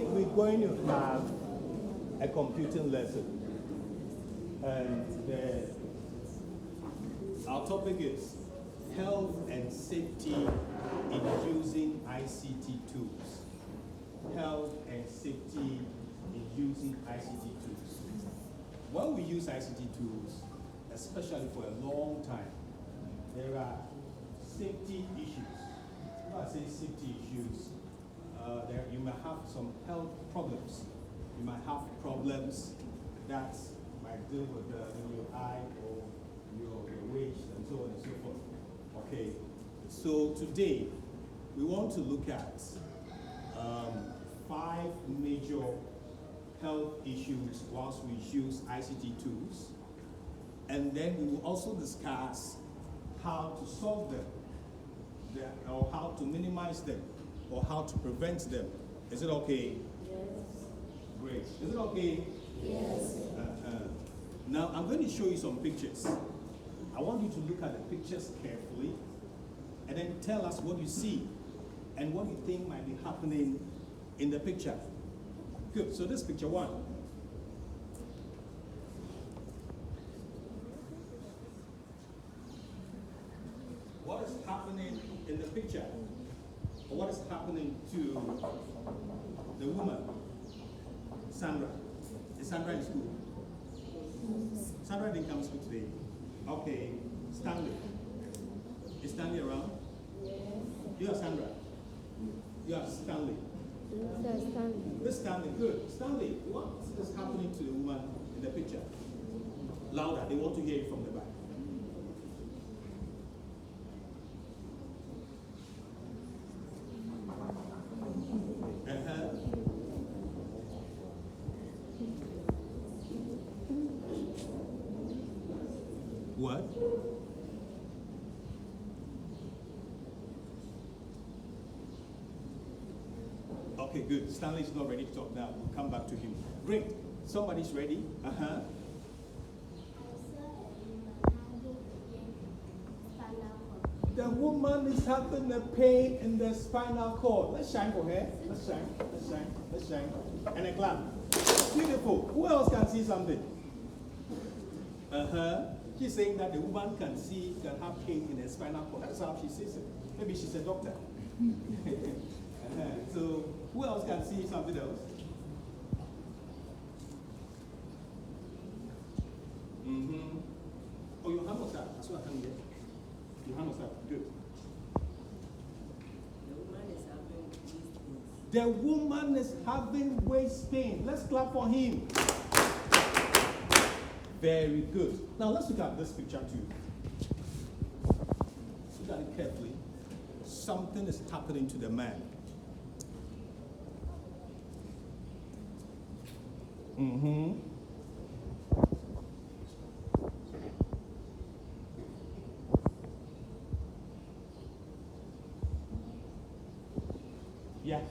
Today we're going to have a computing lesson, and our topic is health and safety in using ICT tools. Health and safety in using ICT tools. When we use ICT tools, especially for a long time, there are safety issues. When I say safety issues, you might have some health problems. You might have problems that might deal with your eye or your waist and so on and so forth. Okay, so today we want to look at 5 major health issues whilst we use ICT tools, and then we will also discuss how to solve them, or how to minimize them, or how to prevent them. Is it okay? Yes. Great. Is it okay? Yes. Now I'm going to show you some pictures. I want you to look at the pictures carefully and then tell us what you see and what you think might be happening in the picture. Good. So this picture 1. What is happening in the picture? Or what is happening to the woman? Sandra. Is Sandra in school? Sandra didn't come to school today. Okay. Stanley. Is Stanley around? Yes. You are Sandra. You are Stanley. Yes, Stanley. This Stanley, good. Stanley, what is happening to the woman in the picture? Louder, they want to hear you from the back. What? Okay, good. Stanley's not ready to talk now. We'll come back to him. Great. Somebody's ready? The woman is having a pain in the spinal cord. Let's shine for her. Let's shine. Let's shine. Let's shine. And a clap. Beautiful. Who else can see something? She's saying that the woman can have pain in her spinal cord. That's how she sees it. Maybe she's a doctor. So, who else can see something else? Oh, your hand was up. That's what I can get. Your hand was up. Good. The woman is having waist pain. Let's clap for him. Very good. Now let's look at this picture too. Look at it carefully. Something is happening to the man. Yeah.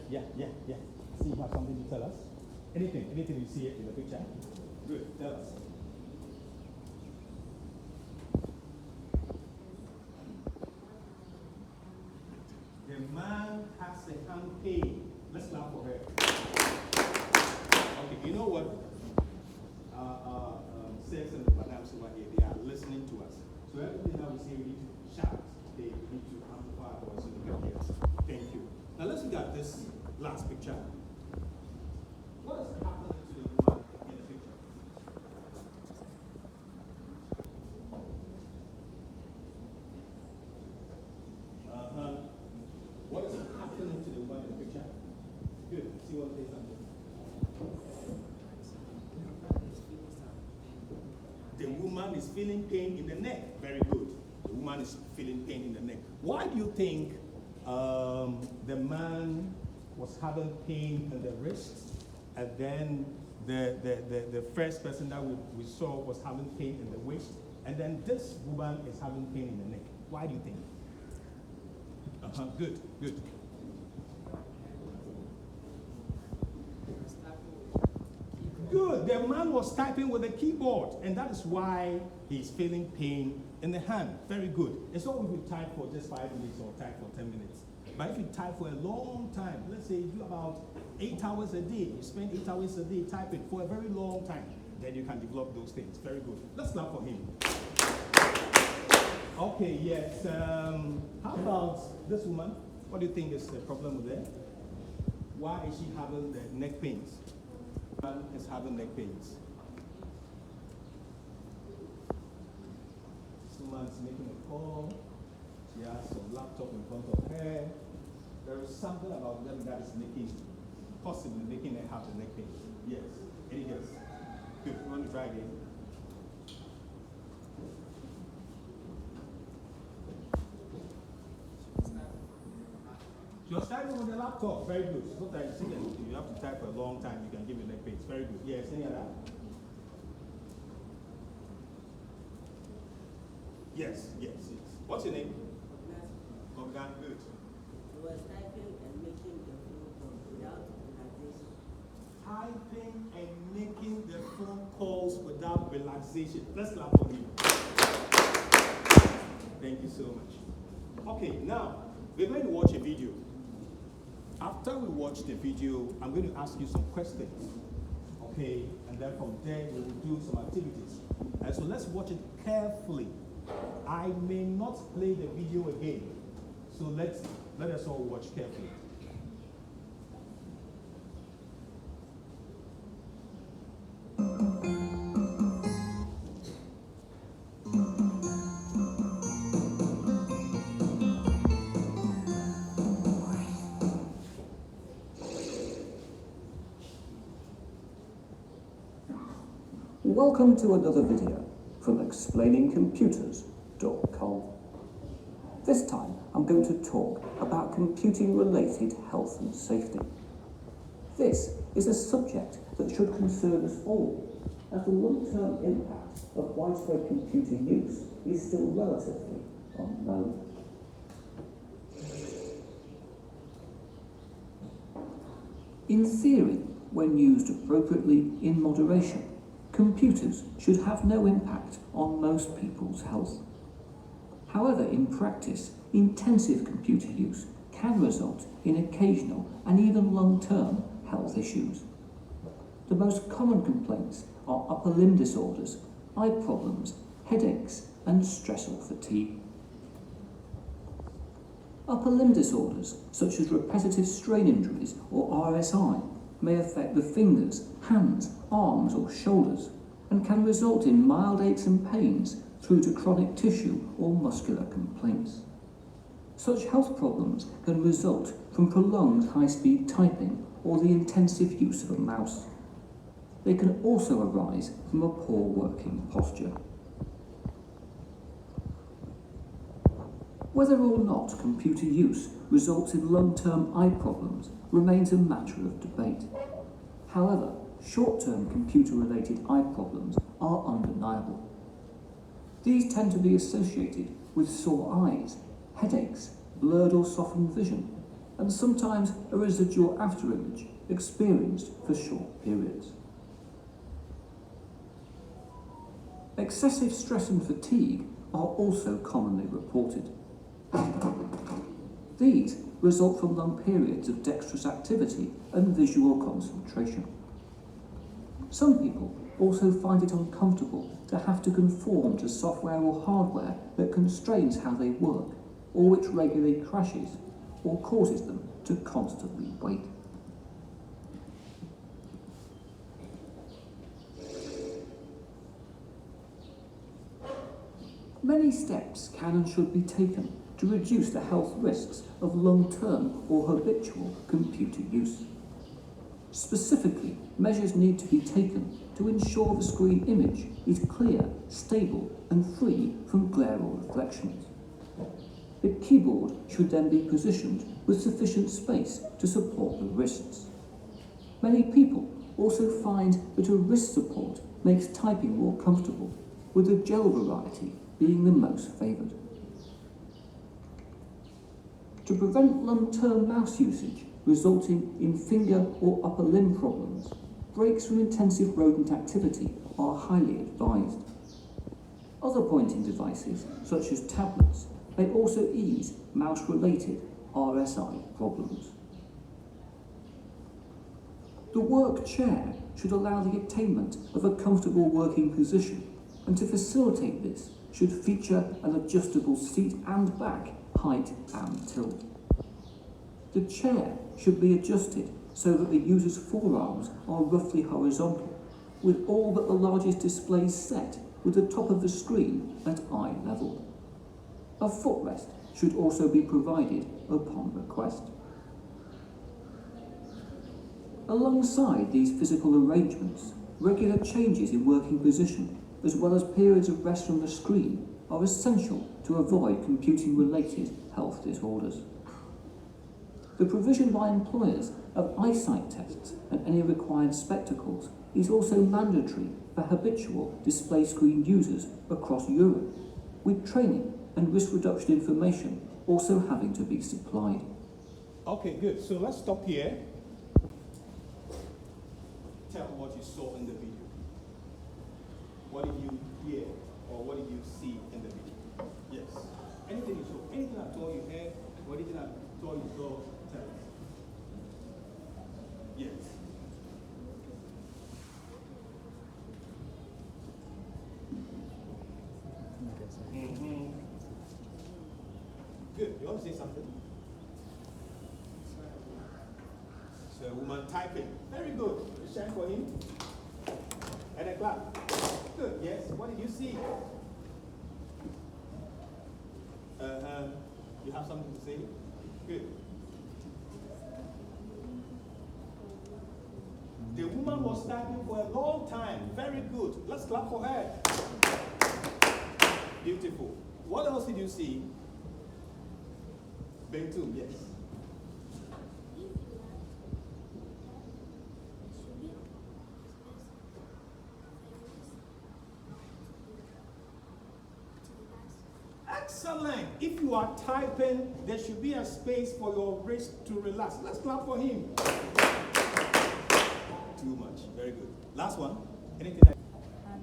See, you have something to tell us? Anything you see in the picture? Good, tell us. The man has a hand pain. Let's clap for her. Okay, you know what? Sex and madams over here, they are listening to us. So everything that we say, we need to shout. They need to amplify our voice so they can hear us. Thank you. Now let's look at this last picture. What is happening to the woman in the picture? What is happening to the woman in the picture? Good. See what they say. The woman is feeling pain in the neck. Very good. The woman is feeling pain in the neck. Why do you think the man was having pain in the wrist, and then the first person that we saw was having pain in the waist, and then this woman is having pain in the neck? Why do you think? Good. Good. The man was typing with a keyboard, and that is why he's feeling pain in the hand. Very good. It's not if you type for just 5 minutes or type for 10 minutes. But if you type for a long time, let's say you do about 8 hours a day. You spend 8 hours a day typing for a very long time. Then you can develop those things. Very good. Let's clap for him. Okay, yes. How about this woman? What do you think is the problem with her? Why is she having the neck pains? Woman is having neck pains. This woman is making a call. She has some laptop in front of her. There is something about them that is possibly making her have the neck pain. Yes. Any guess? Good. You want to try again? You're typing on the laptop. Very good. Sometimes you have to type for a long time. You can give you neck pains. Very good. Yes. Any other? Yes. What's your name? Komenda. Good. He was typing and making the phone call without relaxation. Typing and making the phone calls without relaxation. Let's clap for him. Thank you so much. Okay, now we're going to watch a video. After we watch the video, I'm going to ask you some questions. Okay, and then from there we will do some activities. And so let's watch it carefully. I may not play the video again, so let us all watch carefully. Welcome to another video from explainingcomputers.com. This time I'm going to talk about computing-related health and safety. This is a subject that should concern us all, as the long-term impact of widespread computer use is still relatively unknown. In theory, when used appropriately in moderation, computers should have no impact on most people's health. However, in practice, intensive computer use can result in occasional and even long-term health issues. The most common complaints are upper limb disorders, eye problems, headaches, and stressful fatigue. Upper limb disorders, such as repetitive strain injuries or RSI, may affect the fingers, hands, arms or shoulders, and can result in mild aches and pains through to chronic tissue or muscular complaints. Such health problems can result from prolonged high-speed typing or the intensive use of a mouse. They can also arise from a poor working posture. Whether or not computer use results in long-term eye problems remains a matter of debate. However, short-term computer-related eye problems are undeniable. These tend to be associated with sore eyes, headaches, blurred or softened vision, and sometimes a residual afterimage experienced for short periods. Excessive stress and fatigue are also commonly reported. These result from long periods of dexterous activity and visual concentration. Some people also find it uncomfortable to have to conform to software or hardware that constrains how they work, or which regularly crashes or causes them to constantly wait. Many steps can and should be taken to reduce the health risks of long-term or habitual computer use. Specifically, measures need to be taken to ensure the screen image is clear, stable, and free from glare or reflections. The keyboard should then be positioned with sufficient space to support the wrists. Many people also find that a wrist support makes typing more comfortable, with the gel variety being the most favoured. To prevent long-term mouse usage resulting in finger or upper limb problems, breaks from intensive rodent activity are highly advised. Other pointing devices, such as tablets, may also ease mouse-related RSI problems. The work chair should allow the attainment of a comfortable working position, and to facilitate this should feature an adjustable seat and back, height and tilt. The chair should be adjusted so that the user's forearms are roughly horizontal, with all but the largest displays set with the top of the screen at eye level. A footrest should also be provided upon request. Alongside these physical arrangements, regular changes in working position, as well as periods of rest from the screen, are essential to avoid computing-related health disorders. The provision by employers of eyesight tests and any required spectacles is also mandatory for habitual display screen users across Europe, with training and risk reduction information also having to be supplied. Okay, good. So let's stop here. Tell what you saw in the video. What did you hear or what did you see in the video? Yes. Anything you saw, anything at all you heard, or anything at all you saw, tell us. Yes. Mm-hmm. Good. You want to say something? So a woman typing. Very good. You shine for him. And a clap. Good. Yes. What did you see? You have something to say? Good. The woman was typing for a long time. Very good. Let's clap for her. Beautiful. What else did you see? Bentum, yes. Excellent. If you are typing, there should be a space for your wrist to relax. Let's clap for him. Too much. Very good. Last one. Anything else? Had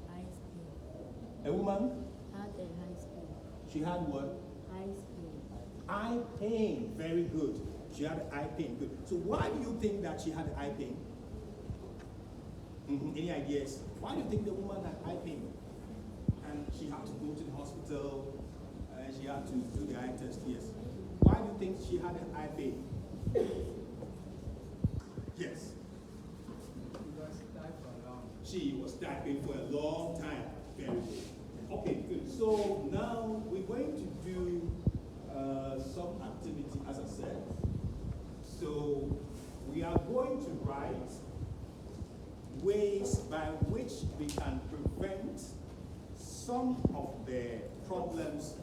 high speed. A woman? Had a high speed. She had what? High speed. Eye pain. Very good. She had eye pain. Good. So why do you think that she had eye pain? Any ideas? Why do you think the woman had eye pain? And she had to go to the hospital and she had to do the eye test. Yes. Why do you think she had an eye pain? Yes. She was typing for a long time. Very good. Okay, good. So now we're going to do some activity, as I said. So we are going to write ways by which we can prevent some of the problems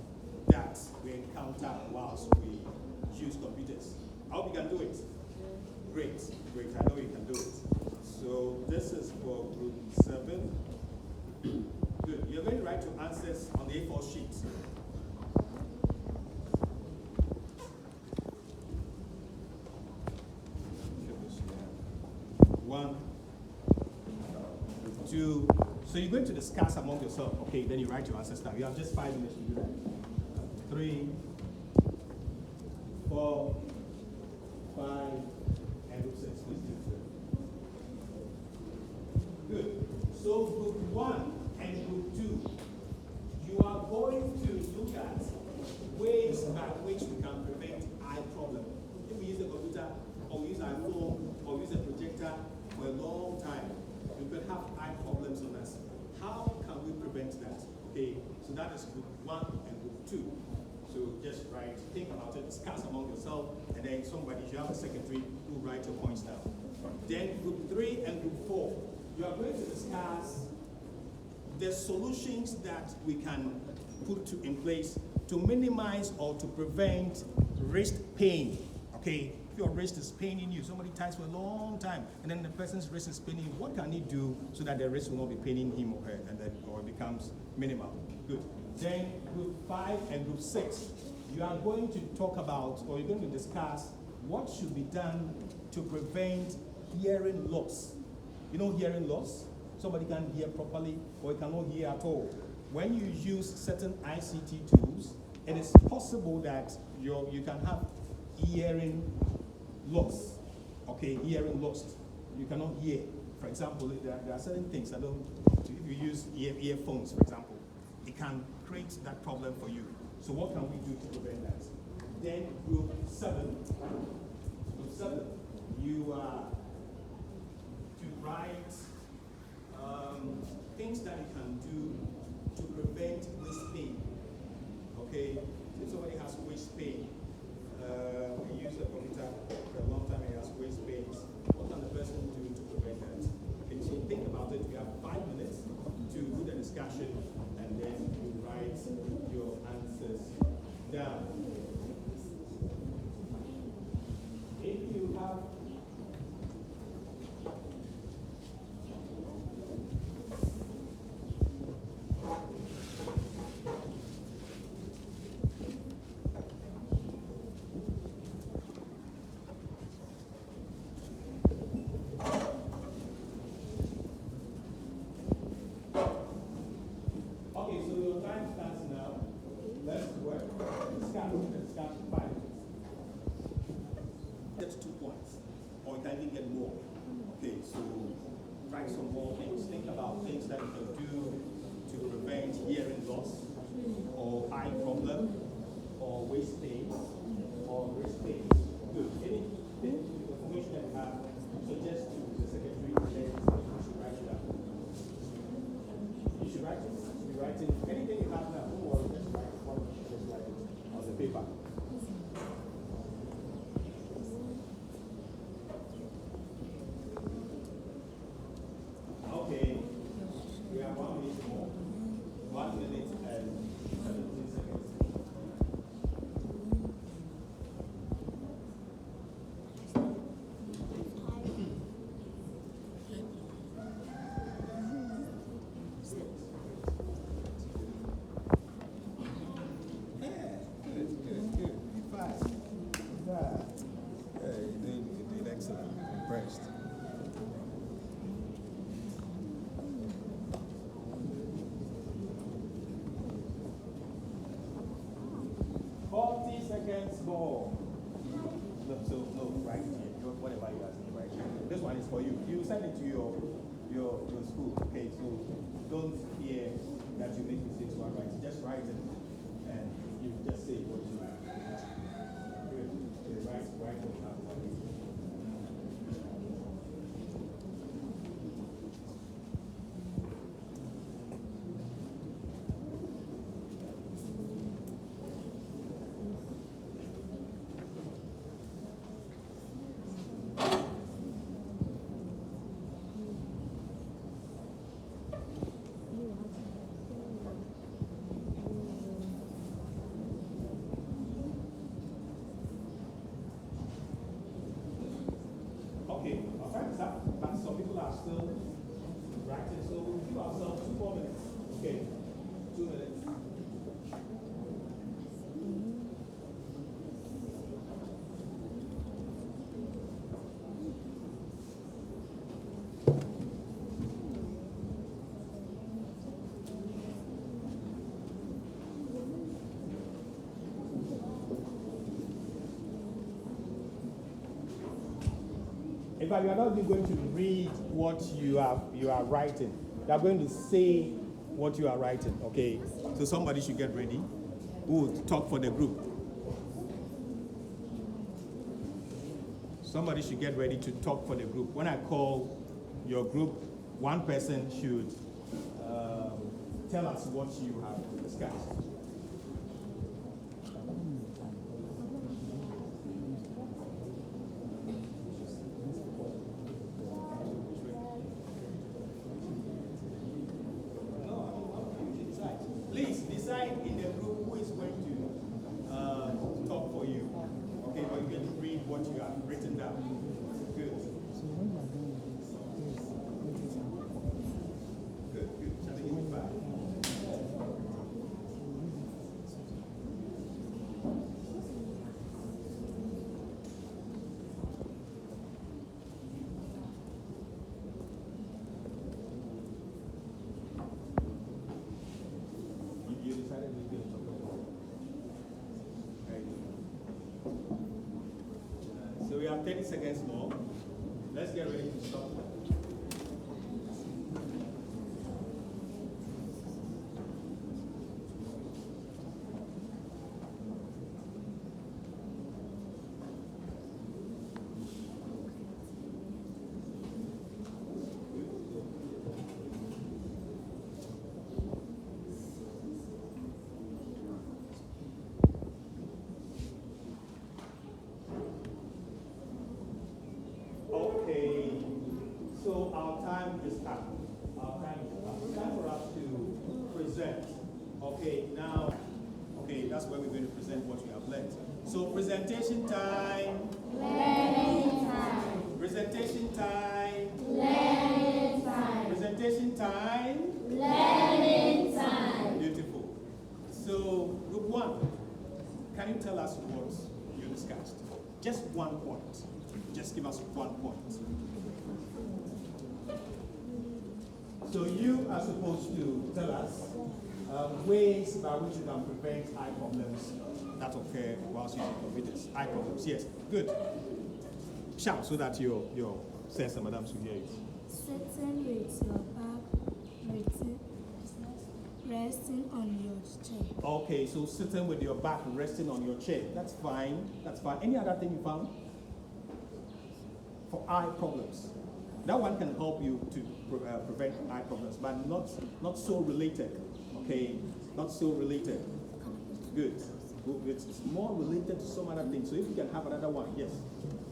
that we encounter whilst we use computers. I hope you can do it. Great, great. I know you can do it. So this is for group 7. Good. You're going to write your answers on the A4 sheet. One, 2. So you're going to discuss among yourself. Okay, then you write your answers down. You have just 5 minutes to do that. 3, 4, 5, and group 6. Please do it. Good. So group 1 and group 2, you are going to look at ways by which we can prevent eye problem. If we use a computer, or we use our phone, or we use a projector for a long time, we could have eye problems on us. How can we prevent that? Okay, so that is group 1 and group 2. So just write, think about it, discuss among yourself, and then somebody, if you have a secretary, who write your points down. Then group 3 and group 4, you are going to discuss the solutions that we can put in place to minimize or to prevent wrist pain. Okay, if your wrist is paining you, somebody types for a long time, and then the person's wrist is paining you, what can he do so that the wrist will not be paining him or her, and then or it becomes minimal? Good. Then group 5 and group 6, you are going to talk about, or you're going to discuss what should be done to prevent hearing loss. You know hearing loss? Somebody can't hear properly or cannot hear at all. When you use certain ICT tools, it is possible that you can have hearing loss. Okay, hearing loss. you cannot hear. For example, there are certain things that don't, if you use earphones, for example, it can create that problem for you. So what can we do to prevent that? Then group 7, you are to write things that you can do to prevent waist pain. Okay, if somebody has waist pain, we use a computer for a long time, he has waist pains. What can the person do to prevent that? Okay, so think about it. You have 5 minutes to do the discussion, and then you write your answers down. If you have get 2 points, or you can even get more. Okay, so write some more things. Think about things that you can do to prevent hearing loss, or eye problem, or waist pain, or wrist pain. Good. Any information that you have, suggest to the secretary, and then you should write it down. You should write it. You should be writing anything you have now. Don't worry, just write it. Just write it on the paper. Okay, we have 1 minute more. 1 minute and 17 seconds. Good. Be fast. You're doing excellent. I'm impressed. Seconds more. No, right here. Whatever you ask me, right here. This one is for you. You send it to your school. Okay, so don't fear that you make mistakes while writing. Just write it, and you just say what you like. Good. Write what you have. Okay, our time is up, but some people are still writing, so we'll give ourselves 2 more minutes. Okay, 2 minutes. In fact, you are not even going to read what you are writing. You are going to say what you are writing, okay? So somebody should get ready. Who will talk for the group? Somebody should get ready to talk for the group. When I call your group, one person should tell us what you have discussed. Please decide in the group who is going to talk for you. Okay, but you get to read what you have written down. Good. Good. Shall I give you 5? You decided to give chocolate. Very good. So we have 30 seconds more. Let's get ready to stop. Okay, so our time is up. Our time is up. It's time for us to present. Okay, now, okay, that's where we're going to present what we have learned. So presentation time. Learning time. Presentation time. Learning time. Presentation time. Learning time. Beautiful. So, group one, can you tell us what you discussed? Just 1 point. Just give us 1 point. So you are supposed to tell us ways by which you can prevent eye problems that occur whilst using computers. Eye problems, yes. Good. Shout so that your sirs and madams will hear you. Sitting with your back resting on your chair. Okay, so sitting with your back resting on your chair. That's fine. That's fine. Any other thing you found? For eye problems. That one can help you to prevent eye problems, but not so related. Okay, not so related. Good. It's more related to some other things. So if you can have another one, yes.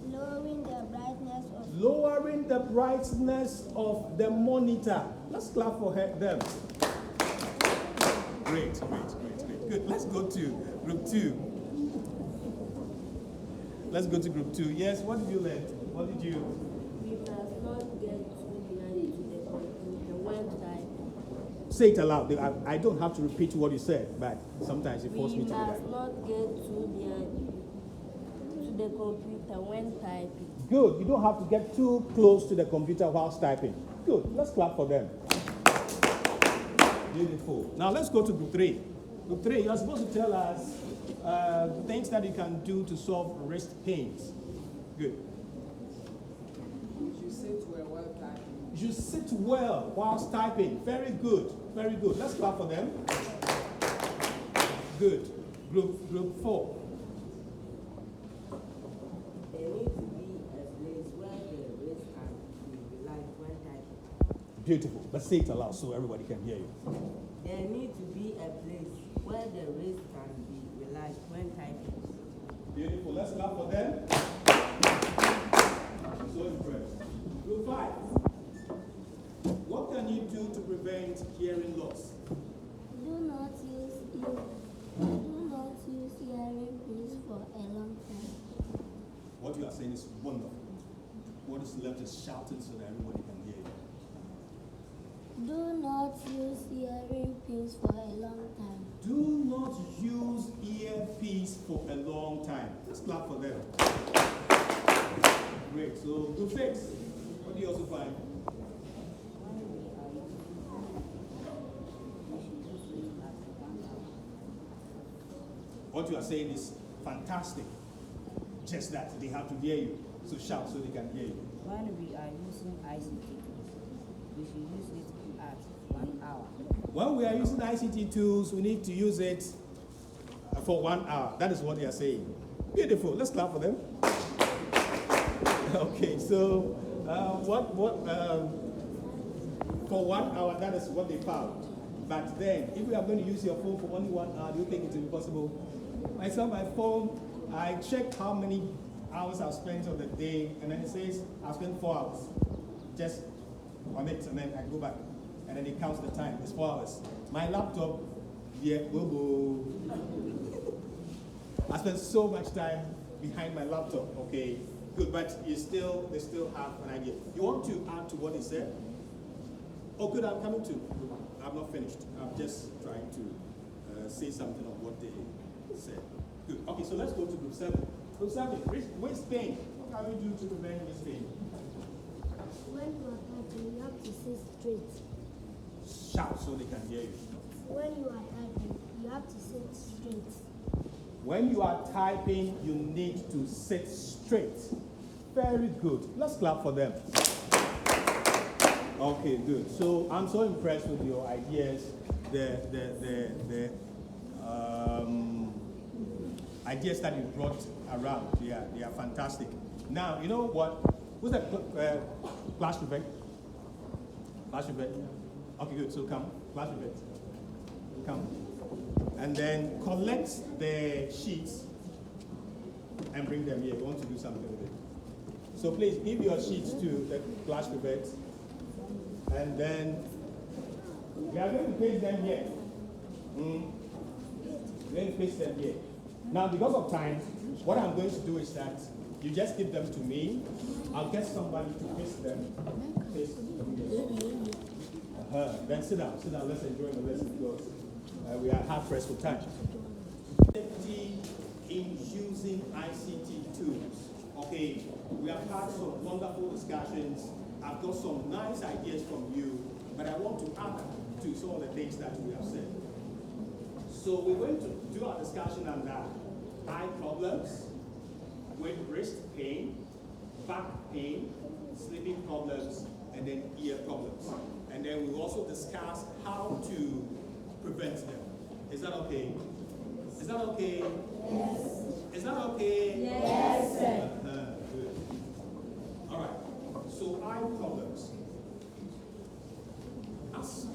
Lowering the brightness of Lowering the brightness of the monitor. Let's clap for them. Great. Good. Let's go to group 2. Let's go to group 2. Yes, what did you learn? What did you? We must not get too behind to the computer when typing. Say it aloud. I don't have to repeat what you said, but sometimes it forces me We to do must that. not get too behind to the computer when typing. Good. You don't have to get too close to the computer whilst typing. Good. Let's clap for them. Beautiful. Now let's go to group 3. Group 3, you're supposed to tell us things that you can do to solve wrist pains. Good. You should sit well while typing. You should sit well whilst typing. Very good. Very good. Let's clap for them. Good. Group 4. There needs to be a place where the wrist can be relaxed when typing. Beautiful. Let's say it aloud so everybody can hear you. There needs to be a place where the wrist can be relaxed when typing. Beautiful. Let's clap for them. I'm so impressed. Group 5. What can you do to prevent hearing loss? do not use hearing aids for a long time. What you are saying is wonderful. What is left is shouting so that everybody can hear you. Do not use hearing aids for a long time. Do not use earpiece for a long time. Let's clap for them. Great. So, group 6. What do you also find? What you are saying is fantastic. Just that they have to hear you. So shout so they can hear you. When we are using ICT tools, we should use it at 1 hour. When we are using ICT tools, we need to use it for 1 hour. That is what they are saying. Beautiful. Let's clap for them. Okay, so for 1 hour, that is what they found. But then, if we are going to use your phone for only 1 hour, do you think it will be possible? Myself, my phone, I checked how many hours I've spent on the day, and then it says I've spent 4 hours just on it, and then I go back, and then it counts the time. It's 4 hours. My laptop, yeah, boo. I spent so much time behind my laptop. Okay, good, but they still have an idea. You want to add to what he said? Oh, good. I'm coming to. I'm not finished. I'm just trying to say something on what they said. Good. Okay, so let's go to group 7. Group 7, waist pain. What can we do to prevent waist pain? When you are typing, you have to sit straight. Shout so they can hear you. When you are typing, you have to sit straight. When you are typing, you need to sit straight. Very good. Let's clap for them. Okay, good. So I'm so impressed with your ideas. The ideas that you brought around, they are fantastic. Now, you know what? Who's the class prefect? Class prefect? Okay, good. So come, class prefect. Come. And then collect the sheets and bring them here. We want to do something with it. So please give your sheets to the class prefect. And then we are going to paste them here. We're going to paste them here. Now, because of time, what I'm going to do is that you just give them to me. I'll get somebody to paste them. Paste them here. Then sit down. Let's enjoy the lesson because we are hard pressed for time. Safety in using ICT tools. Okay, we have had some wonderful discussions. I've got some nice ideas from you, but I want to add to some of the things that we have said. So we're going to do our discussion on that. Eye problems with wrist pain, back pain, sleeping problems, and then ear problems. And then we'll also discuss how to prevent them. Is that okay? Is that okay? Yes. Is that okay? Yes, sir. Good. All right. So eye problems. As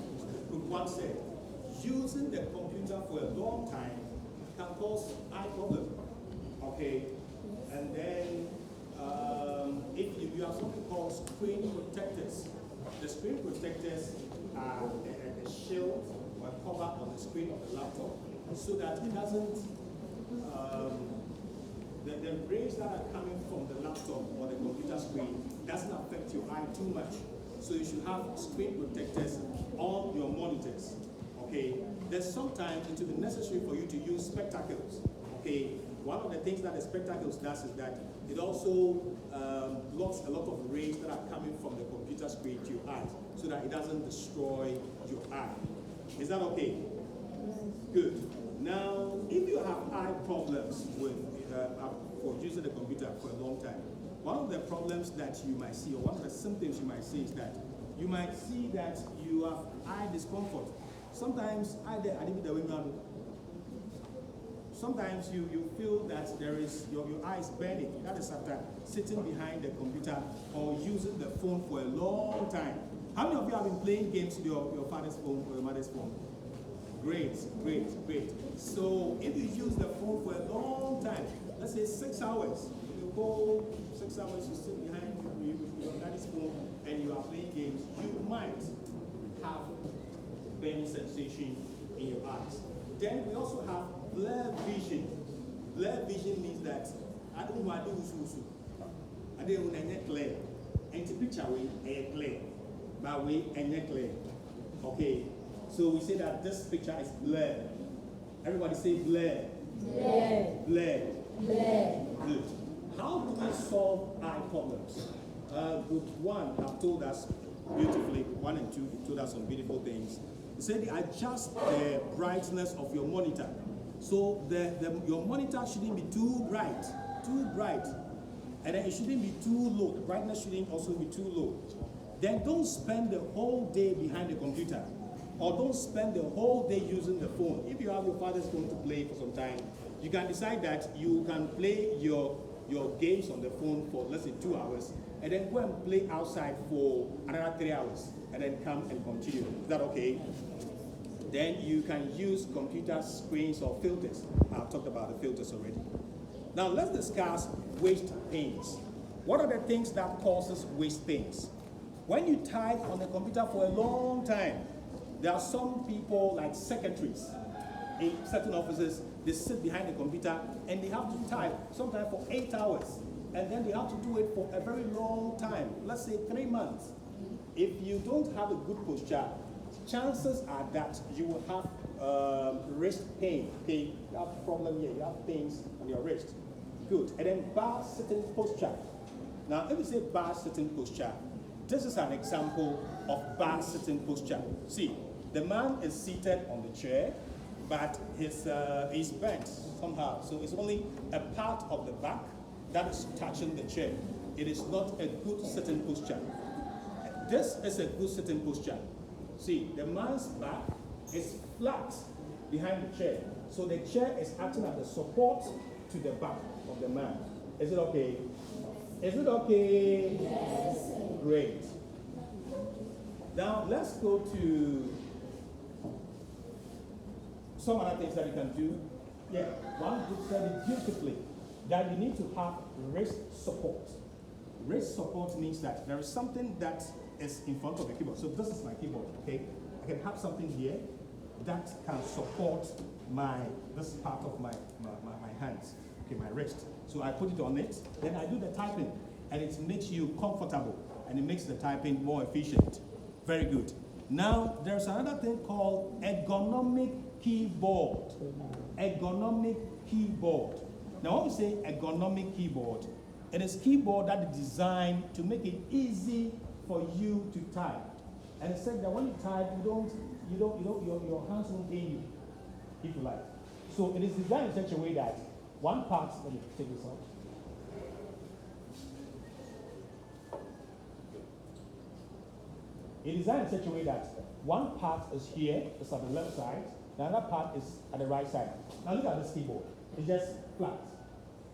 Group 1 said, using the computer for a long time can cause eye problem. Okay. And then if you have something called screen protectors. The screen protectors are a shield or a cover on the screen of the laptop so that it doesn't, the rays that are coming from the laptop or the computer screen doesn't affect your eye too much. So you should have screen protectors on your monitors. Okay. Then sometimes it will be necessary for you to use spectacles. Okay. One of the things that the spectacles does is that it also blocks a lot of rays that are coming from the computer screen to your eyes so that it doesn't destroy your eye. Is that okay? Good. Now, if you have eye problems with for using the computer for a long time, one of the problems that you might see, or one of the symptoms you might see is that you might see that you have eye discomfort. Sometimes sometimes you feel that there is your eyes burning. That is after sitting behind the computer or using the phone for a long time. How many of you have been playing games with your father's phone or your mother's phone? Great. So if you use the phone for a long time, let's say 6 hours, you go 6 hours, you sit behind your daddy's phone and you are playing games, you might have burning sensation in your eyes. Then we also have blur vision. Blur vision means that I don't want to do I don't want to clear. And the picture we clear, but we clear. Okay. So we say that this picture is blur. Everybody say blur. Blur. Good. How do we solve eye problems? Group 1 have told us beautifully, 1 and 2 told us some beautiful things. They said they adjust the brightness of your monitor. So your monitor shouldn't be too bright. And then it shouldn't be too low. The brightness shouldn't also be too low. Then don't spend the whole day behind the computer. Or don't spend the whole day using the phone. If you have your father's phone to play for some time, you can decide that you can play your games on the phone for, let's say, 2 hours, and then go and play outside for another 3 hours, and then come and continue. Is that okay? Then you can use computer screens or filters. I've talked about the filters already. Now let's discuss waist pains. What are the things that causes waist pains? When you type on the computer for a long time, there are some people like secretaries in certain offices, they sit behind the computer and they have to type sometimes for 8 hours. And then they have to do it for a very long time, let's say 3 months. If you don't have a good posture, chances are that you will have wrist pain. Okay, you have a problem here, you have pains on your wrist. Good. And then bar sitting posture. Now, if we say bar sitting posture, this is an example of bar sitting posture. See, the man is seated on the chair, but he's bent somehow. So it's only a part of the back that is touching the chair. it is not a good sitting posture. This is a good sitting posture. See, the man's back is flat behind the chair. So the chair is acting as a support to the back of the man. Is it okay? Is it okay? Yes. Great. Now let's go to some other things that you can do. Yeah, one book said it beautifully that you need to have wrist support. Wrist support means that there is something that is in front of the keyboard. So this is my keyboard, okay? I can have something here that can support this part of my hands, okay, my wrist. So I put it on it, then I do the typing, and it makes you comfortable, and it makes the typing more efficient. Very good. Now, there's another thing called ergonomic keyboard. Ergonomic keyboard. Now, when we say ergonomic keyboard, it is keyboard that is designed to make it easy for you to type. And it said that when you type, your hands won't pain you, if you like. So it is designed in such a way that one part, let me take this out. It is designed in such a way that one part is here, it's on the left side, the other part is at the right side. Now look at this keyboard. It's just flat.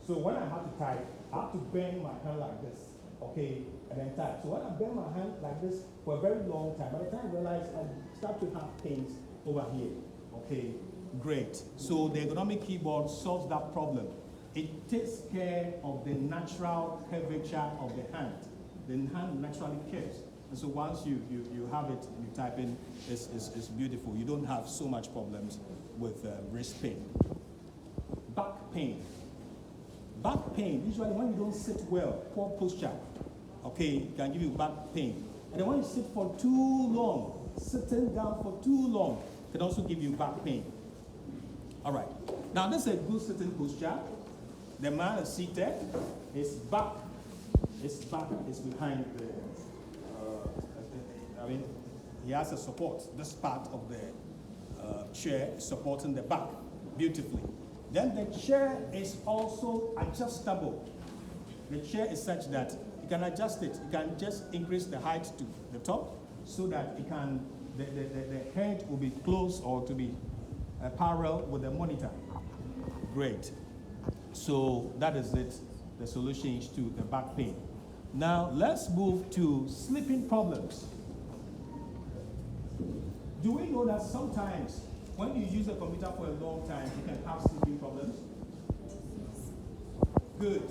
So when I have to type, I have to bend my hand like this, okay, and then type. So when I bend my hand like this for a very long time, by the time I realize I start to have pains over here, okay, great. So the ergonomic keyboard solves that problem. It takes care of the natural curvature of the hand. The hand naturally curves. And so once you have it, you type in, it's beautiful. You don't have so much problems with wrist pain. Back pain. Back pain, usually when you don't sit well, poor posture, okay, can give you back pain. And then when you sit for too long, sitting down for too long, can also give you back pain. All right. Now this is a good sitting posture. The man is seated. His back is behind the. He has a support. This part of the chair is supporting the back beautifully. Then the chair is also adjustable. The chair is such that you can adjust it. You can just increase the height to the top so that it can, the head will be close or to be parallel with the monitor. Great. So that is it, the solutions to the back pain. Now let's move to sleeping problems. Do we know that sometimes when you use a computer for a long time, you can have sleeping problems? Good.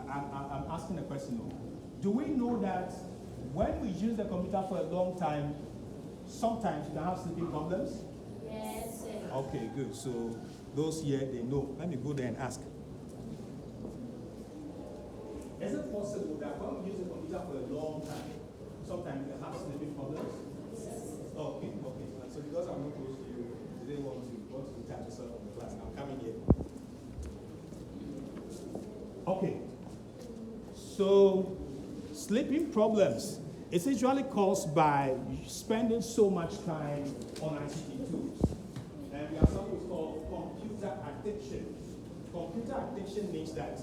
I'm asking a question. Do we know that when we use the computer for a long time, sometimes you can have sleeping problems? Yes, sir. Okay, good. So those here, they know. Let me go there and ask. Is it possible that when we use the computer for a long time, sometimes you can have sleeping problems? Okay. So because I'm not close to you, you didn't want to touch yourself in the class. I'm coming here. Okay. So sleeping problems is usually caused by spending so much time on ICT tools. And we have something called computer addiction. Computer addiction means that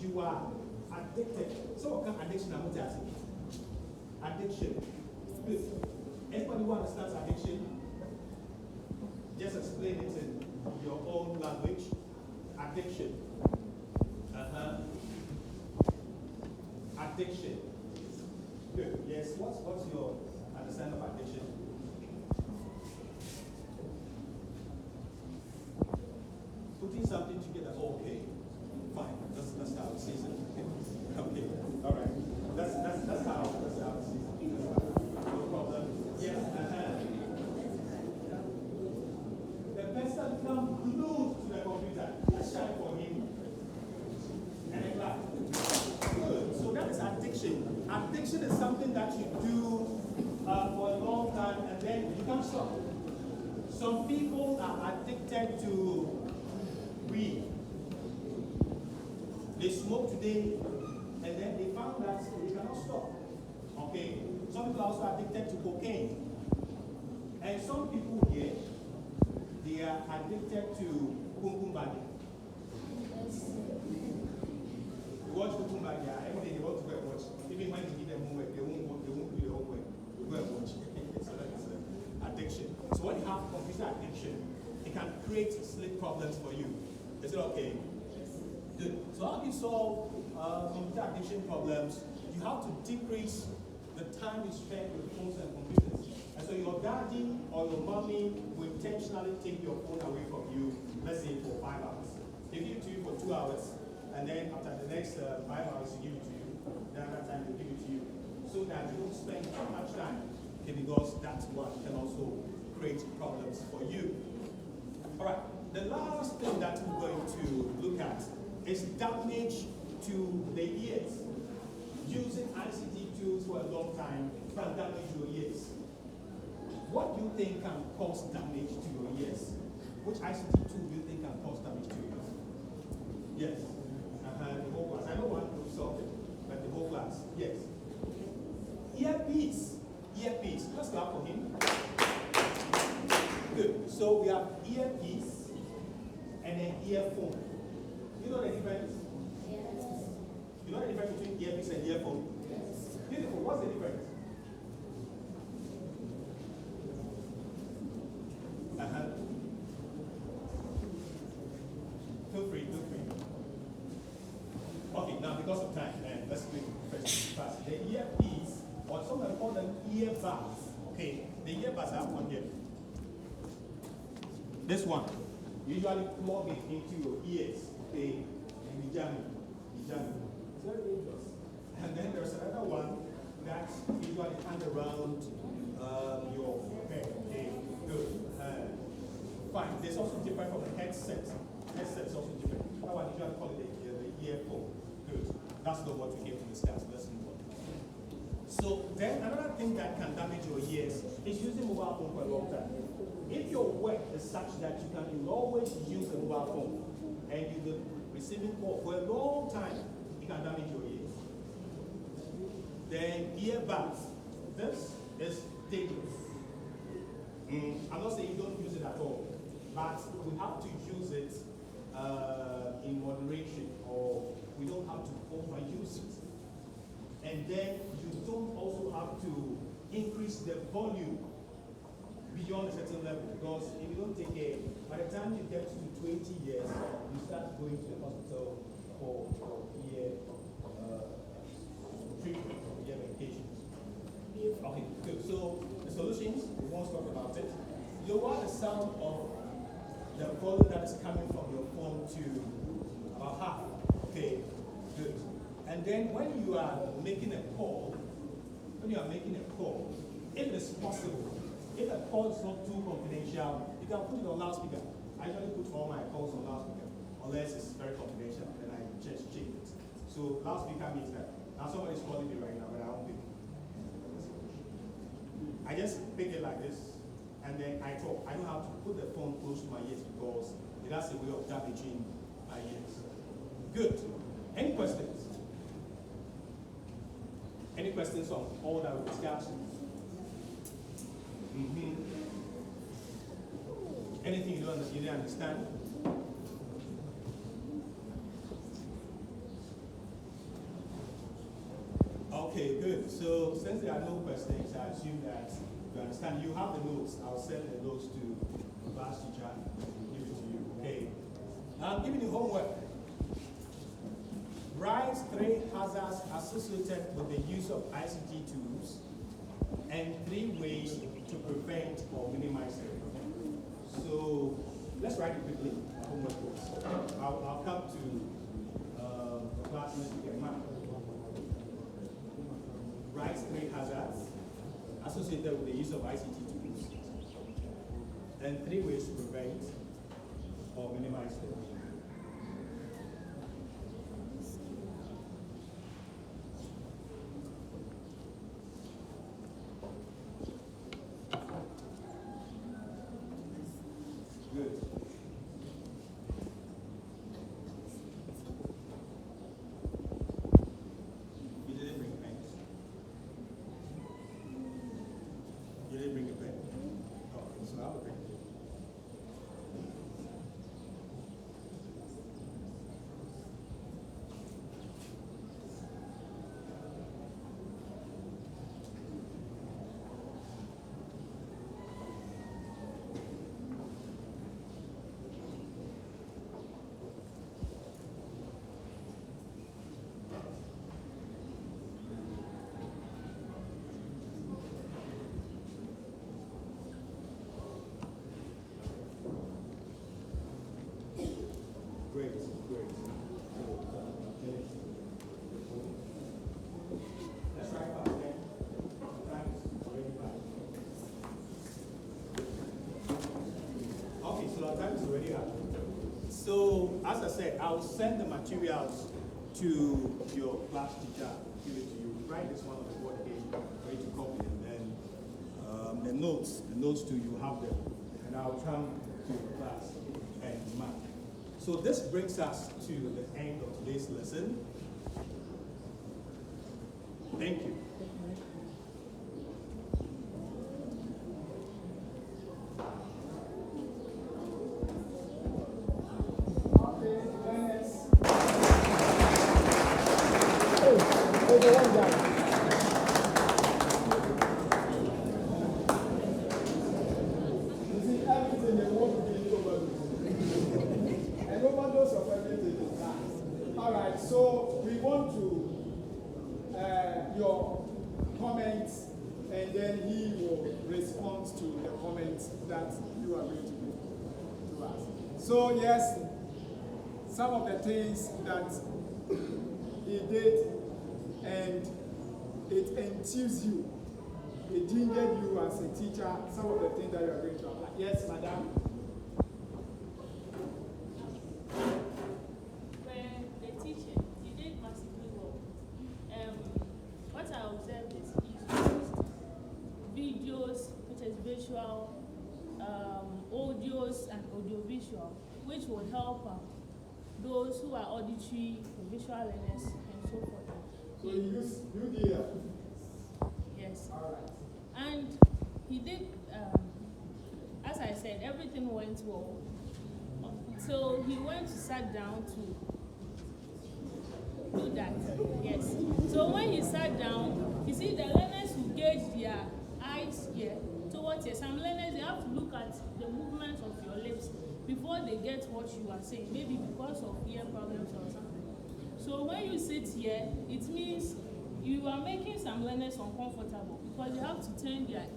you are addicted. So what kind of addiction am I asking? Addiction. Good. Anybody who understands addiction? Just explain it in your own language. Addiction. Addiction. Good. Yes. What's your understanding of addiction? Putting something together. Okay. Fine. That's how it sees it. Okay. All right. That's how it sees it. No problem. Yes. The person becomes glued to the computer. Let's try for him. And a clap. Good. So that is addiction. Addiction is something that you do for a long time and then you can't stop. Some people are addicted to weed. They smoke today and then they found that they cannot stop. Okay. Some people are also addicted to cocaine. And some people here, they are addicted to kumbadi. watch the boom back there. Every day they want to go and watch. Even when you give them homework, they won't do the homework. They go and watch. So that's addiction. So when you have computer addiction, it can create sleep problems for you. Is it okay? Good. So how do you solve computer addiction problems? You have to decrease the time you spend with phones and computers. And so your daddy or your mommy will intentionally take your phone away from you, let's say for 5 hours. They give it to you for 2 hours, and then after the next 5 hours, they give it to you. Then that time they give it to you. So that you don't spend too much time, okay, because that's what can also create problems for you. All right, the last thing that we're going to look at is damage to the ears. Using ICT tools for a long time can damage your ears. What do you think can cause damage to your ears? Which ICT tool do you think can cause damage to your ears? Yes. The whole class. I know one will solve it, but the whole class. Yes. Earpiece. Earpiece. Let's clap for him. Good. So we have earpiece and an earphone. You know the difference? Yes. You know the difference between earpiece and earphone? Yes. Beautiful. What's the difference? Feel free, feel free. Okay, now because of time, let's do it fast. The earpiece, or some call them earbuds. Okay, the earbuds I have one here. This one, you usually plug it into your ears, okay, and you jam it. It's very dangerous. And then there's another one that usually hang around your head. Okay, good. Fine. There's also different from the headset. Headset's also different. That one usually call it the earphone. Good. That's not what we came to discuss. Let's move on. So then another thing that can damage your ears is using mobile phone for a long time. If your work is such that you can always use a mobile phone and you've been receiving call for a long time, it can damage your ears. Then earbuds. This is dangerous. I'm not saying you don't use it at all, but we have to use it in moderation, or we don't have to overuse it. And then you don't also have to increase the volume beyond a certain level, because if you don't take care, by the time you get to 20 years, you start going to the hospital for ear treatment, for ear medications. Okay, good. So the solutions, we won't talk about it. Lower the sound of the volume that is coming from your phone to about half. Okay, good. And then when you are making a call, if it is possible, if a call is not too confidential, you can put it on loudspeaker. I usually put all my calls on loudspeaker, unless it's very confidential, then I just change it. So loudspeaker means that now somebody's calling me right now, but I won't pick it. I just pick it like this, and then I talk. I don't have to put the phone close to my ears because that's a way of damaging my ears. Good. Any questions? Any questions on all that we discussed? Anything you didn't understand? Okay, good. So since there are no questions, I assume that you understand. You have the notes. I'll send the notes to the class teacher and give it to you. Okay. Now I'm giving you homework. Write 3 hazards associated with the use of ICT tools and 3 ways to prevent or minimize them. So let's write it quickly. Homework books. I'll come to the class next week and mark. Write 3 hazards associated with the use of ICT tools and 3 ways to prevent or minimize them. Good. You didn't bring pens. You didn't bring a pen. Okay, so I'll bring it. Great. Okay. Let's try fast, okay? Time is already back. Okay, so our time is already up. So, as I said, I'll send the materials to your class teacher, give it to you. Write this one on the board again, ready to copy, and then the notes too, you have them. And I'll come to class and mark. So this brings us to the end of today's lesson. Thank you. Alright, so we want to your comments, and then he will respond to the comments that you are going to give to us. So yes, some of the things that he did, and it enthused you, it gingered you as a teacher, some of the things that you are going to apply. Yes, madam? Audios and audiovisual, which will help those who are auditory or visual learners and so forth. So you use UDL? Yes. All right. And he did, as I said, everything went well. So he went to sat down to do that. Yes. So when he sat down, you see the learners who gauge their eyes here towards here. Some learners, they have to look at the movements of your lips before they get what you are saying, maybe because of ear problems or something. So when you sit here, it means you are making some learners uncomfortable because you have to turn their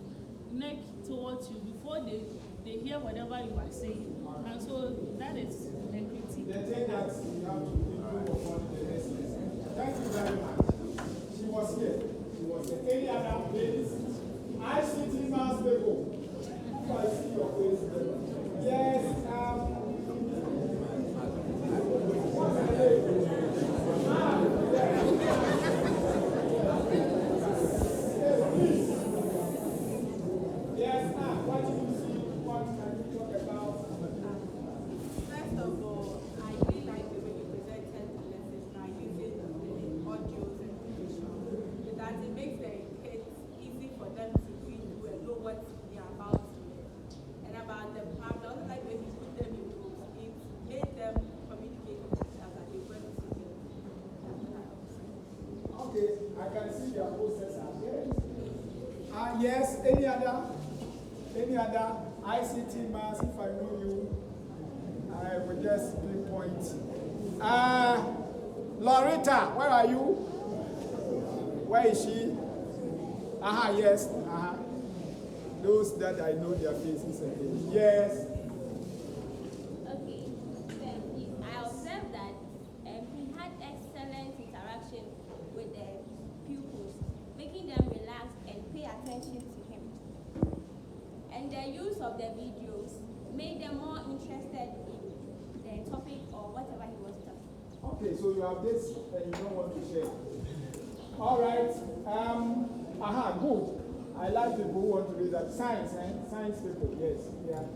neck towards you before they hear whatever you are saying. And so that is the critique. The thing that you have to improve upon the next lesson. Thank you very much. She was here. She was here. Any other ladies? I see Tima's people. I see your face. Yes, what's her name? Yes, what do you see? What can you talk about? First of all, I really like the way you presented the lessons now using the audios and visuals. That it makes the kids easy for them to read through and know what they are about to learn. And about the part, I also like when you put them in groups. It made them communicate with each other. They went together. Okay, I can see your posters are there. Yes, any other ICT mass, if I know you, I will just pinpoint. Loretta, where are you? Where is she? Yes. Those that I know their faces again. Yes. Okay. Then I observed that he had excellent interaction with the pupils, making them relax and pay attention to him. And the use of the videos made them more interested in the topic or whatever he was talking. Okay, so you have this and you don't want to share. All right. Good. I like people who want to read that. Science, Science people, yes. Yeah.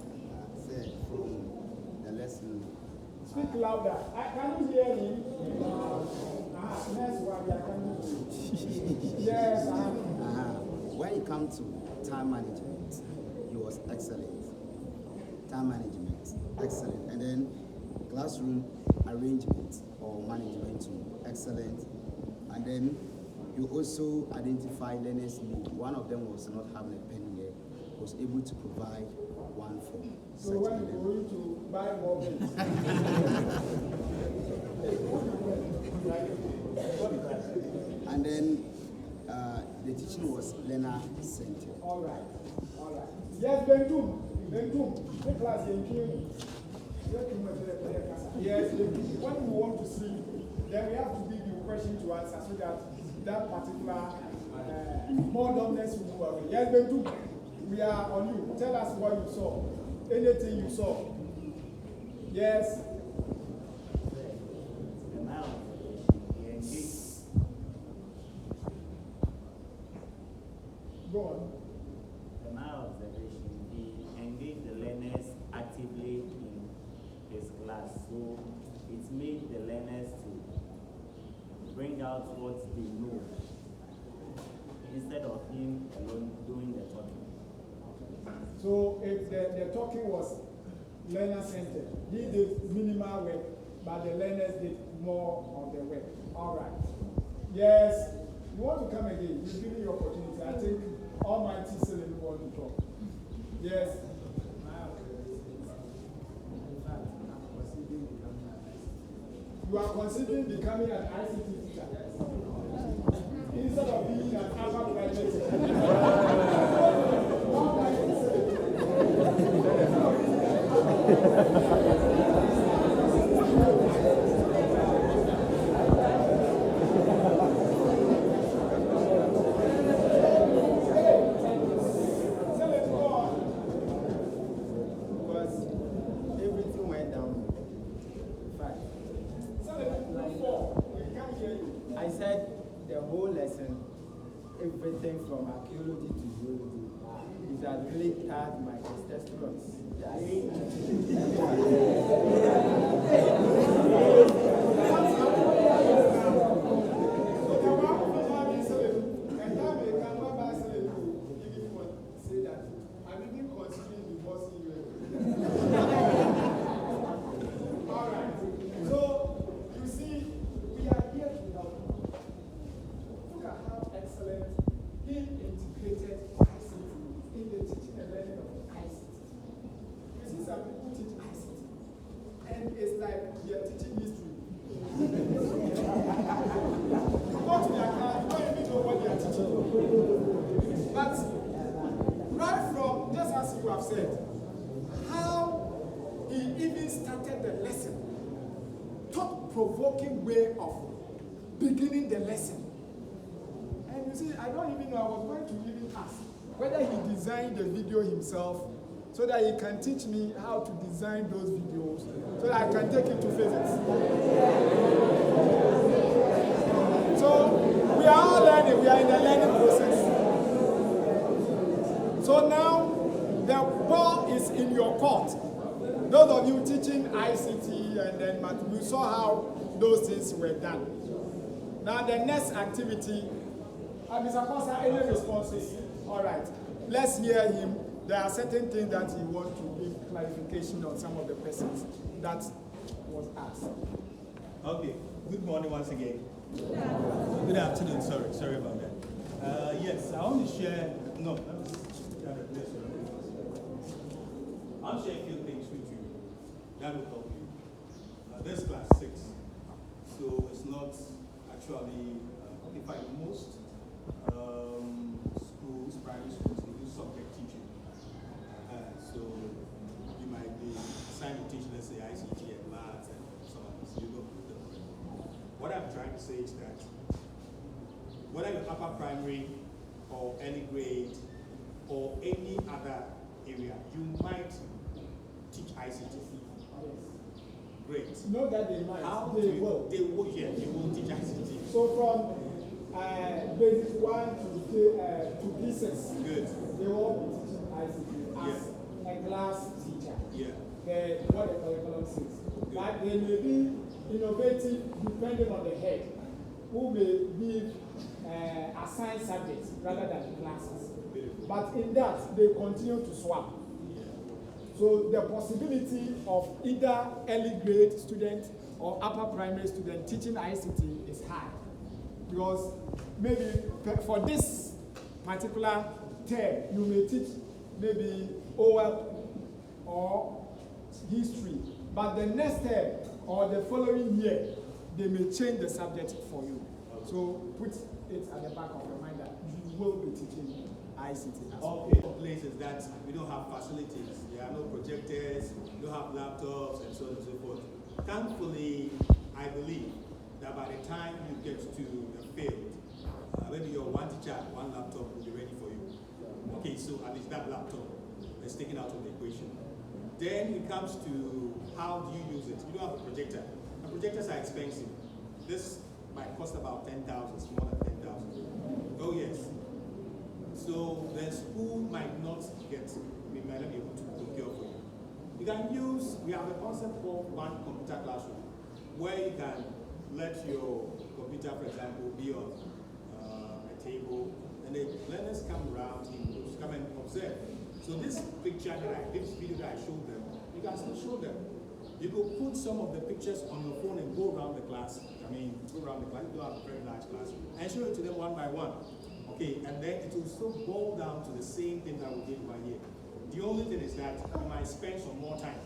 Said from the lesson. Speak louder. Can you hear me? Next one, can you hear? Yes. When it comes to time management, he was excellent. Time management, excellent. And then classroom arrangement or management too, excellent. And then you also identify learners' need. One of them was not having a pen here, was able to provide one for So when you going to buy more pens? And then the teaching was learner-centered. All right. Yes, Bentum. What class are you in? Yes, when we want to sleep, then we have to give you a question to answer so that that particular boredomness will go away. Yes, Bentu, we are on you. Tell us what you saw. Anything you saw. Yes. Go on. In my observation, he engaged the learners actively in his class, so it made the learners to bring out what they know instead of him alone doing the talking. So if the talking was learner-centered, he did minimal work, but the learners did more of the work. All right. Yes. You want to come again? You give me the opportunity. I think Almighty Salim want to talk. Yes. You are considering becoming an ICT teacher instead of being an upper private teacher. Everything from archaeology to zoology, it has really tagged my testosterone. Provoking way of beginning the lesson. And you see, I don't even know, I was going to even ask whether he designed the video himself so that he can teach me how to design those videos so that I can take it to physics. So we are all learning, we are in the learning process. So now the ball is in your court. Those of you teaching ICT and then we saw how those things were done. Now the next activity, Mr. Korsah, any responses? All right, let's hear him. There are certain things that he wants to give clarification on some of the questions that was asked. Okay, good morning once again. Good afternoon, sorry about that. Yes, I want to share, I'll share a few things with you that will help you. This class 6, so it's not actually occupied most schools, primary schools, they do subject teaching. So you might be assigned to teach, let's say, ICT and maths and some of this. You know. What I'm trying to say is that whether you're upper primary or early grade or any other area, you might teach ICT. Great. Know that they might. They will teach ICT. So from basic 1 to P6, good. They will be teaching ICT as a class teacher. Yeah. What the curriculum says. But they may be innovative depending on the head, who may give assigned subjects rather than classes. But in that, they continue to swap. So the possibility of either early grade student or upper primary student teaching ICT is high. Because maybe for this particular term, you may teach maybe OL or history. But the next term or the following year, they may change the subject for you. So put it at the back of your mind that you will be teaching ICT as well. Okay, places that we don't have facilities, there are no projectors, we don't have laptops, and so on and so forth. Thankfully, I believe that by the time you get to the field, maybe your one teacher, one laptop will be ready for you. Okay, so at least that laptop is taken out of the equation. Then it comes to how do you use it? You don't have a projector. And projectors are expensive. This might cost about 10,000, more than 10,000. Oh yes. So the school might not be able to procure for you. You can use, we have a concept called one computer classroom, where you can let your computer, for example, be on a table, and the learners come around in groups, come and observe. So this picture this video that I showed them, you can still show them. You could put some of the pictures on your phone and go around the class. You don't have a very large class, and show it to them one by one. Okay, and then it will still boil down to the same thing that we did right here. The only thing is that you might spend some more time.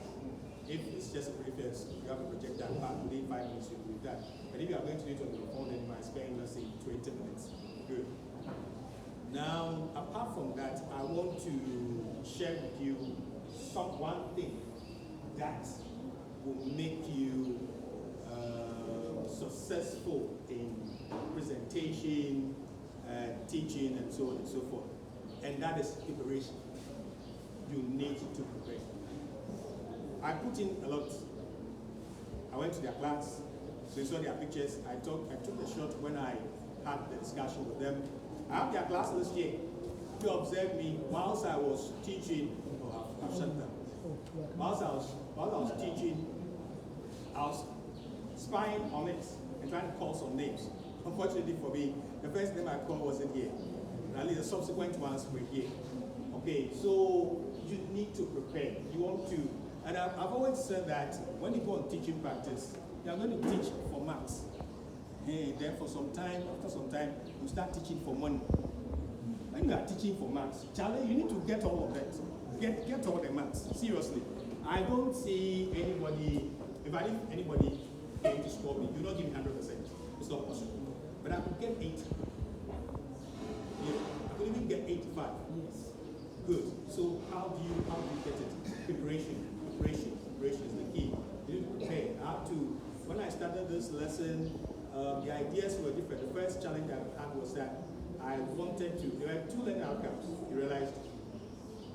If it's just a preface, you have a projector, within 5 minutes you will do that. But if you are going to do it on your phone, then you might spend, let's say, 20 minutes. Good. Now, apart from that, I want to share with you one thing that will make you successful in presentation, teaching, and so on and so forth. And that is preparation. You need to prepare. I put in a lot. I went to their class, so you saw their pictures. I took a shot when I had the discussion with them. I have their class list here. If you observe me, whilst I was teaching, I've shut them. Whilst I was teaching, I was spying on it and trying to call some names. Unfortunately for me, the first name I called wasn't here. At least the subsequent ones were here. Okay, so you need to prepare. You want to, and I've always said that when you go on teaching practice, you are going to teach for marks. Hey, then for some time, after some time, you start teaching for money. When you are teaching for marks, Charlie, you need to get all of that. Get all the marks. Seriously. I don't see anybody, if anybody came to score me, you're not giving 100%. It's not possible. But I could get 80. Yeah, I could even get 85. Yes. Good. So how do you get it? Preparation is the key. You need to prepare. When I started this lesson, the ideas were different. The first challenge I had was that I wanted to, there were 2 learning outcomes. You realized?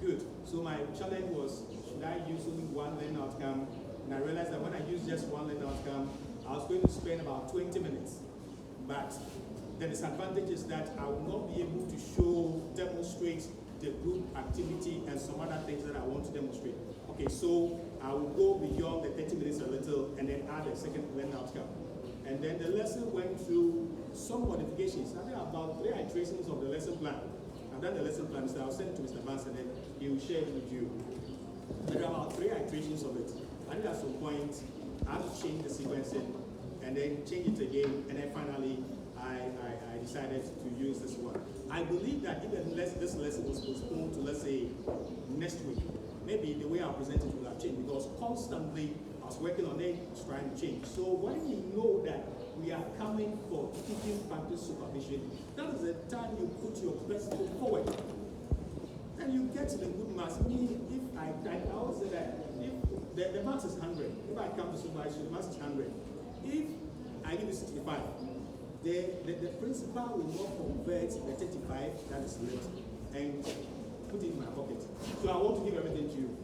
Good. So my challenge was, should I use only 1 learning outcome? And I realized that when I use just 1 learning outcome, I was going to spend about 20 minutes. But the disadvantage is that I will not be able to demonstrate the group activity and some other things that I want to demonstrate. Okay, so I will go beyond the 30 minutes a little and then add a second learning outcome. And then the lesson went through some modifications. I think about 3 iterations of the lesson plan. I've done the lesson plan, so I'll send it to Mr. Vance and then he will share it with you. There are about 3 iterations of it. And at some point, I have to change the sequencing and then change it again, and then finally I decided to use this one. I believe that even this lesson was postponed to, let's say, next week, maybe the way I present it will have changed, because constantly I was working on it, trying to change. So when you know that we are coming for teaching practice supervision, that is the time you put your best foot forward. And you get the good marks. I always say that if the marks is 100, if I come to supervision, the marks is 100. If I give you 65, the principal will not convert the 35 that is left and put it in my pocket. So I want to give everything to you.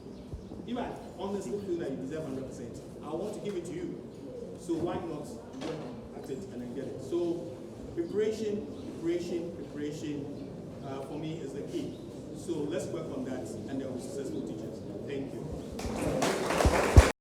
If I honestly feel that you deserve 100%, I want to give it to you. So why not work at it and then get it? So preparation for me is the key. So let's work on that and then we'll be successful teachers. Thank you.